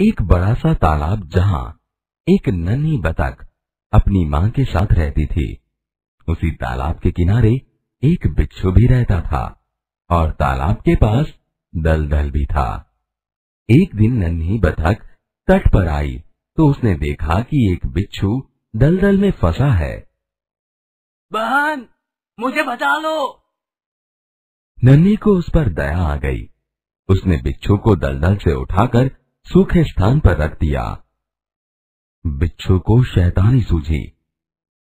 एक बड़ा सा तालाब जहाँ एक नन्ही बतख अपनी माँ के साथ रहती थी, उसी तालाब के किनारे एक बिच्छू भी रहता था और तालाब के पास दलदल भी था। एक दिन नन्ही बतख तट पर आई तो उसने देखा कि एक बिच्छू दलदल में फंसा है। बहन, मुझे बचा लो। नन्ही को उस पर दया आ गई। उसने बिच्छू को दलदल से उठाकर सूखे स्थान पर रख दिया। बिच्छू को शैतानी सूझी।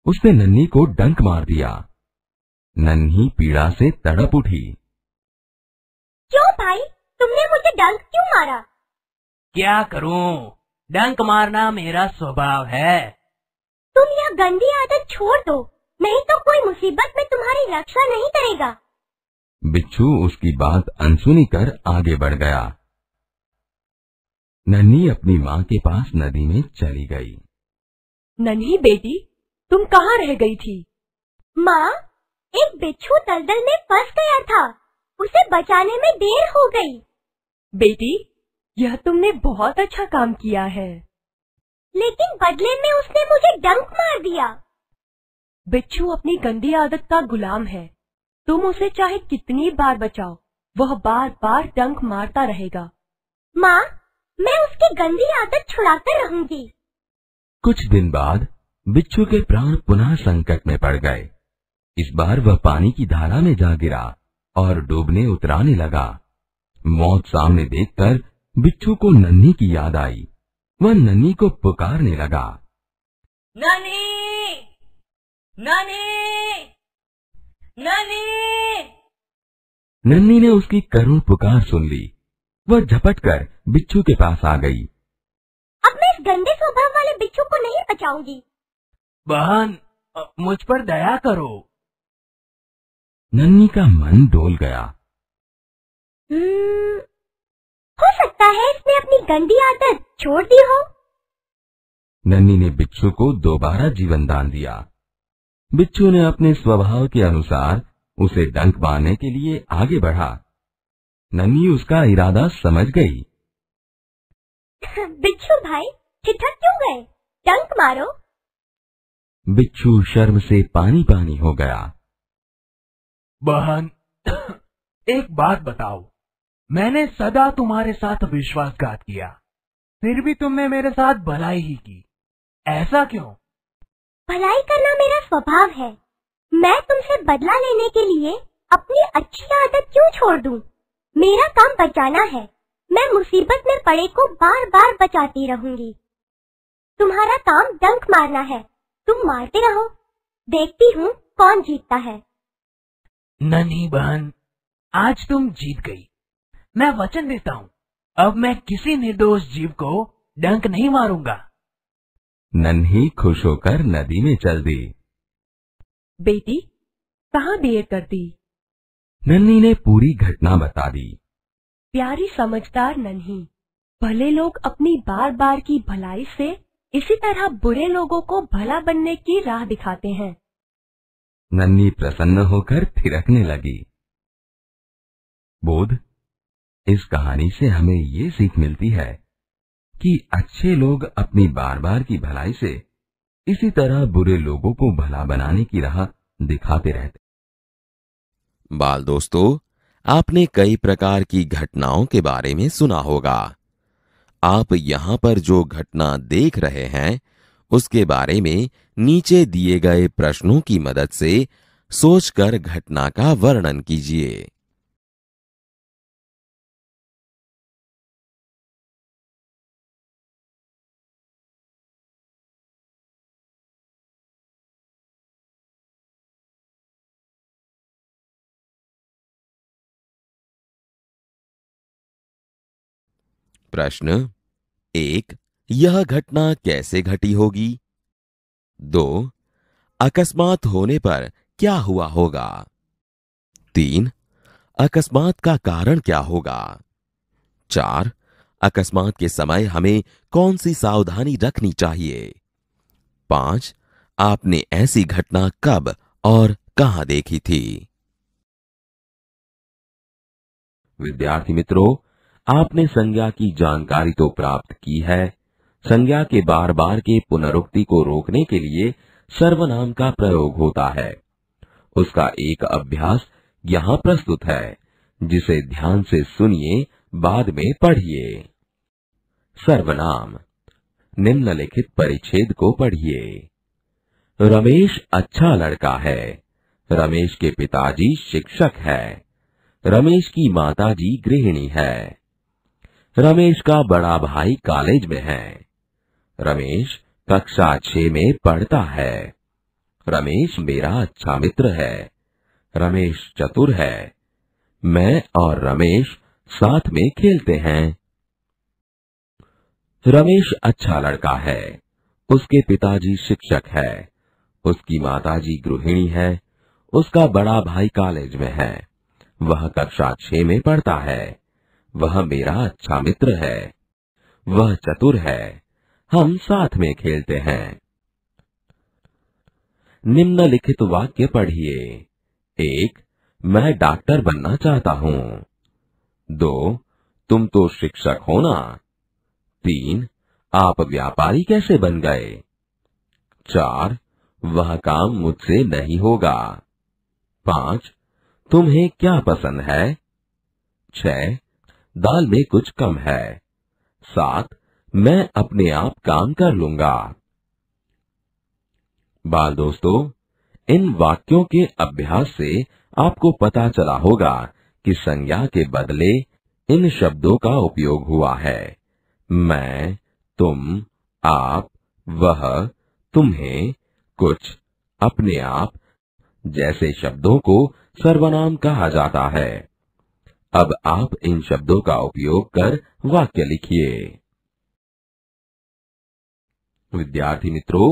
उसने नन्ही को डंक मार दिया। नन्ही पीड़ा से तड़प उठी। क्यों भाई, तुमने मुझे डंक क्यों मारा? क्या करूं, डंक मारना मेरा स्वभाव है। तुम यह गंदी आदत छोड़ दो, नहीं तो कोई मुसीबत में तुम्हारी रक्षा नहीं करेगा। बिच्छू उसकी बात अनसुनी कर आगे बढ़ गया। नन्ही अपनी माँ के पास नदी में चली गई। नन्ही बेटी, तुम कहाँ रह गई थी? माँ, एक बिच्छू दलदल में फंस गया था, उसे बचाने में देर हो गई। बेटी, यह तुमने बहुत अच्छा काम किया है। लेकिन बदले में उसने मुझे डंक मार दिया। बिच्छू अपनी गंदी आदत का गुलाम है। तुम उसे चाहे कितनी बार बचाओ, वह बार बार डंक मारता रहेगा। माँ, मैं उसकी गंदी आदत छुड़ाकर रहूंगी। कुछ दिन बाद बिच्छू के प्राण पुनः संकट में पड़ गए। इस बार वह पानी की धारा में जा गिरा और डूबने उतराने लगा। मौत सामने देखकर बिच्छू को नन्ही की याद आई। वह नन्ही को पुकारने लगा। नन्ही, नन्ही, नन्ही। नन्ही ने उसकी करुण पुकार सुन ली। वह झपटकर बिच्छू के पास आ गई। अब मैं इस गंदे स्वभाव वाले बिच्छू को नहीं बचाऊंगी। बहन, मुझ पर दया करो। नन्ही का मन डोल गया। हो सकता है इसने अपनी गंदी आदत छोड़ दी हो। नन्ही ने बिच्छू को दोबारा जीवन दान दिया। बिच्छू ने अपने स्वभाव के अनुसार उसे डंक मारने के लिए आगे बढ़ा। नन्ही उसका इरादा समझ गई। बिच्छू भाई, ठिठक क्यों गए? डंक मारो। बिच्छू शर्म से पानी पानी हो गया। बहन, एक बात बताओ, मैंने सदा तुम्हारे साथ विश्वासघात किया, फिर भी तुमने मेरे साथ भलाई ही की। ऐसा क्यों? भलाई करना मेरा स्वभाव है। मैं तुमसे बदला लेने के लिए अपनी अच्छी आदत क्यों छोड़ दूं? मेरा काम बचाना है। मैं मुसीबत में पड़े को बार बार बचाती रहूंगी। तुम्हारा काम डंक मारना है, तुम मारते रहो। देखती हूँ कौन जीतता है। नन्ही बहन, आज तुम जीत गई। मैं वचन देता हूँ, अब मैं किसी निर्दोष जीव को डंक नहीं मारूंगा। नन्ही खुश होकर नदी में चल दी। बेटी, कहाँ देर कर दी? नन्ही ने पूरी घटना बता दी। प्यारी समझदार नन्ही, भले लोग अपनी बार बार की भलाई से इसी तरह बुरे लोगों को भला बनने की राह दिखाते हैं। नन्ही प्रसन्न होकर थिरकने लगी। बोध, इस कहानी से हमें ये सीख मिलती है कि अच्छे लोग अपनी बार बार की भलाई से इसी तरह बुरे लोगों को भला बनाने की राह दिखाते रहते। बाल दोस्तों, आपने कई प्रकार की घटनाओं के बारे में सुना होगा। आप यहाँ पर जो घटना देख रहे हैं, उसके बारे में नीचे दिए गए प्रश्नों की मदद से सोचकर घटना का वर्णन कीजिए। प्रश्न 1, यह घटना कैसे घटी होगी? 2, अकस्मात होने पर क्या हुआ होगा? 3, अकस्मात का कारण क्या होगा? 4, अकस्मात के समय हमें कौन सी सावधानी रखनी चाहिए? 5, आपने ऐसी घटना कब और कहां देखी थी? विद्यार्थी मित्रों, आपने संज्ञा की जानकारी तो प्राप्त की है। संज्ञा के बार बार के पुनरुक्ति को रोकने के लिए सर्वनाम का प्रयोग होता है। उसका एक अभ्यास यहाँ प्रस्तुत है, जिसे ध्यान से सुनिए, बाद में पढ़िए। सर्वनाम। निम्नलिखित परिच्छेद को पढ़िए। रमेश अच्छा लड़का है। रमेश के पिताजी शिक्षक है। रमेश की माताजी गृहिणी है। रमेश का बड़ा भाई कॉलेज में है। रमेश कक्षा 6 में पढ़ता है। रमेश मेरा अच्छा मित्र है। रमेश चतुर है। मैं और रमेश साथ में खेलते हैं। रमेश अच्छा लड़का है। उसके पिताजी शिक्षक है। उसकी माताजी गृहिणी है। उसका बड़ा भाई कॉलेज में है। वह कक्षा 6 में पढ़ता है। वह मेरा अच्छा मित्र है। वह चतुर है। हम साथ में खेलते हैं। निम्नलिखित वाक्य पढ़िए। 1. मैं डॉक्टर बनना चाहता हूँ। 2. तुम तो शिक्षक हो ना। 3. आप व्यापारी कैसे बन गए। 4. वह काम मुझसे नहीं होगा। 5. तुम्हें क्या पसंद है। 6. दाल में कुछ कम है। 7. मैं अपने आप काम कर लूंगा। बाल दोस्तों, इन वाक्यों के अभ्यास से आपको पता चला होगा कि संज्ञा के बदले इन शब्दों का उपयोग हुआ है। मैं, तुम, आप, वह, तुम्हें, कुछ, अपने आप जैसे शब्दों को सर्वनाम कहा जाता है। अब आप इन शब्दों का उपयोग कर वाक्य लिखिए। विद्यार्थी मित्रों,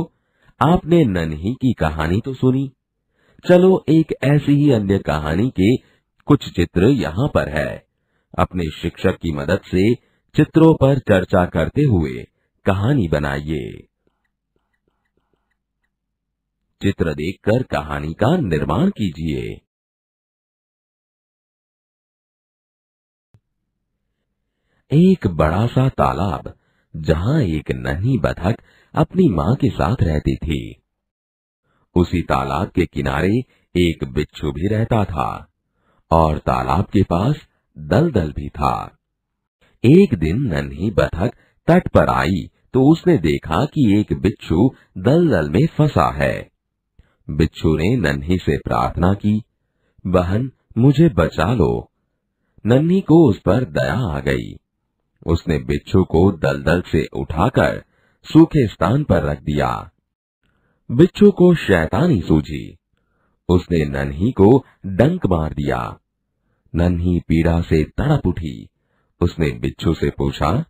आपने नन्ही की कहानी तो सुनी। चलो एक ऐसी ही अन्य कहानी के कुछ चित्र यहाँ पर है। अपने शिक्षक की मदद से चित्रों पर चर्चा करते हुए कहानी बनाइए। चित्र देखकर कहानी का निर्माण कीजिए। एक बड़ा सा तालाब, जहाँ एक नन्ही बतख अपनी माँ के साथ रहती थी। उसी तालाब के किनारे एक बिच्छू भी रहता था और तालाब के पास दलदल भी था। एक दिन नन्ही बतख तट पर आई तो उसने देखा कि एक बिच्छू दलदल में फंसा है। बिच्छू ने नन्ही से प्रार्थना की, बहन मुझे बचा लो। नन्ही को उस पर दया आ गई। उसने बिच्छू को दलदल से उठाकर सूखे स्थान पर रख दिया। बिच्छू को शैतानी सूझी। उसने नन्ही को डंक मार दिया। नन्ही पीड़ा से तड़प उठी। उसने बिच्छू से पूछा,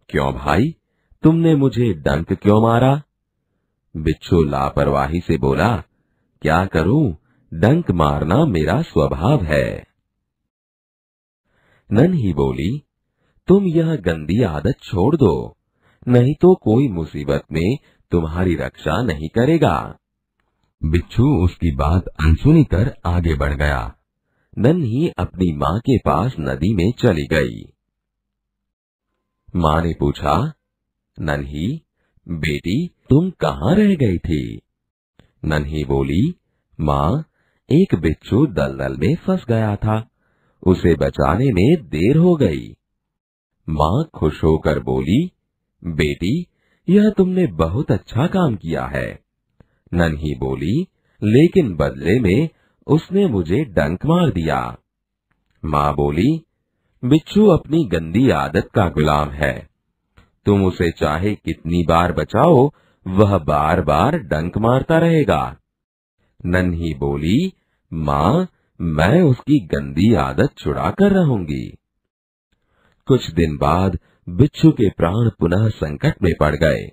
क्यों भाई, तुमने मुझे डंक क्यों मारा। बिच्छू लापरवाही से बोला, क्या करूं, डंक मारना मेरा स्वभाव है। नन्ही बोली, तुम यह गंदी आदत छोड़ दो, नहीं तो कोई मुसीबत में तुम्हारी रक्षा नहीं करेगा। बिच्छू उसकी बात अनसुनी कर आगे बढ़ गया। नन्ही अपनी माँ के पास नदी में चली गई। माँ ने पूछा, नन्ही बेटी तुम कहाँ रह गई थी। नन्ही बोली, माँ एक बिच्छू दलदल में फंस गया था, उसे बचाने में देर हो गई। माँ खुश होकर बोली, बेटी यह तुमने बहुत अच्छा काम किया है। नन्ही बोली, लेकिन बदले में उसने मुझे डंक मार दिया। माँ बोली, बिच्छू अपनी गंदी आदत का गुलाम है, तुम उसे चाहे कितनी बार बचाओ वह बार बार डंक मारता रहेगा। नन्ही बोली, माँ मैं उसकी गंदी आदत छुड़ा कर रहूंगी। कुछ दिन बाद बिच्छू के प्राण पुनः संकट में पड़ गए।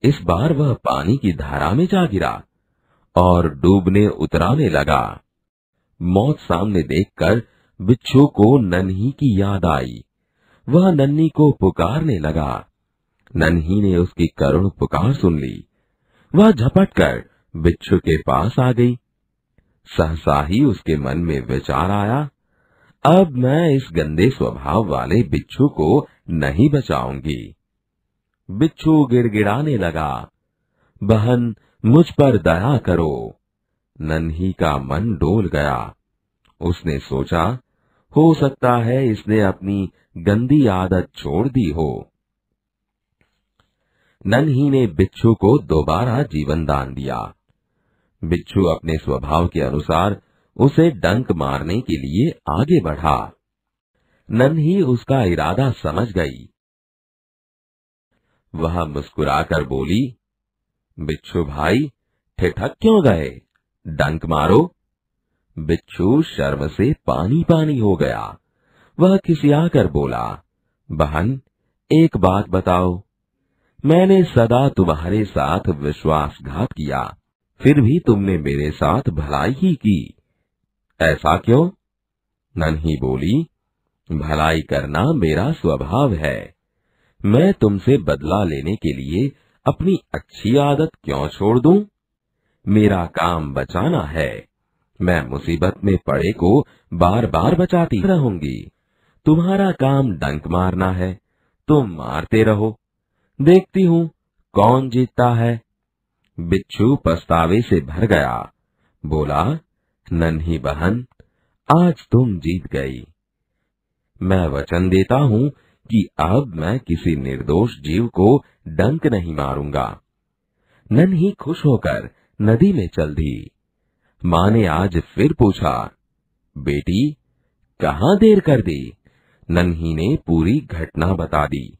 इस बार वह पानी की धारा में जा गिरा और डूबने उतराने लगा। मौत सामने देखकर बिच्छू को नन्ही की याद आई। वह नन्ही को पुकारने लगा। नन्ही ने उसकी करुण पुकार सुन ली। वह झपट कर बिच्छू के पास आ गई। सहसा ही उसके मन में विचार आया, अब मैं इस गंदे स्वभाव वाले बिच्छू को नहीं बचाऊंगी। बिच्छू गिड़गिड़ाने लगा, बहन मुझ पर दया करो। नन्ही का मन डोल गया। उसने सोचा, हो सकता है इसने अपनी गंदी आदत छोड़ दी हो। नन्ही ने बिच्छू को दोबारा जीवन दान दिया। बिच्छू अपने स्वभाव के अनुसार उसे डंक मारने के लिए आगे बढ़ा। नन्ही उसका इरादा समझ गई। वह मुस्कुराकर बोली, बिच्छू भाई ठिठक क्यों गए, डंक मारो। बिच्छू शर्म से पानी पानी हो गया। वह खिसियाकर बोला, बहन एक बात बताओ, मैंने सदा तुम्हारे साथ विश्वासघात किया, फिर भी तुमने मेरे साथ भलाई ही की, ऐसा क्यों? नन्ही बोली, भलाई करना मेरा स्वभाव है। मैं तुमसे बदला लेने के लिए अपनी अच्छी आदत क्यों छोड़ दूं? मेरा काम बचाना है। मैं मुसीबत में पड़े को बार बार बचाती रहूंगी। तुम्हारा काम डंक मारना है, तुम मारते रहो, देखती हूँ कौन जीतता है। बिच्छू पछतावे से भर गया। बोला, नन्ही बहन आज तुम जीत गई। मैं वचन देता हूँ कि अब मैं किसी निर्दोष जीव को डंक नहीं मारूंगा। नन्ही खुश होकर नदी में चल दी। माँ ने आज फिर पूछा, बेटी कहाँ देर कर दी? नन्ही ने पूरी घटना बता दी।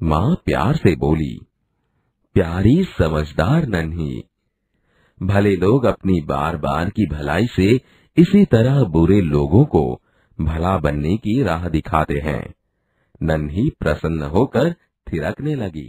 माँ प्यार से बोली, प्यारी समझदार नन्ही, भले लोग अपनी बार बार की भलाई से इसी तरह बुरे लोगों को भला बनने की राह दिखाते हैं। नन्ही प्रसन्न होकर थिरकने लगी।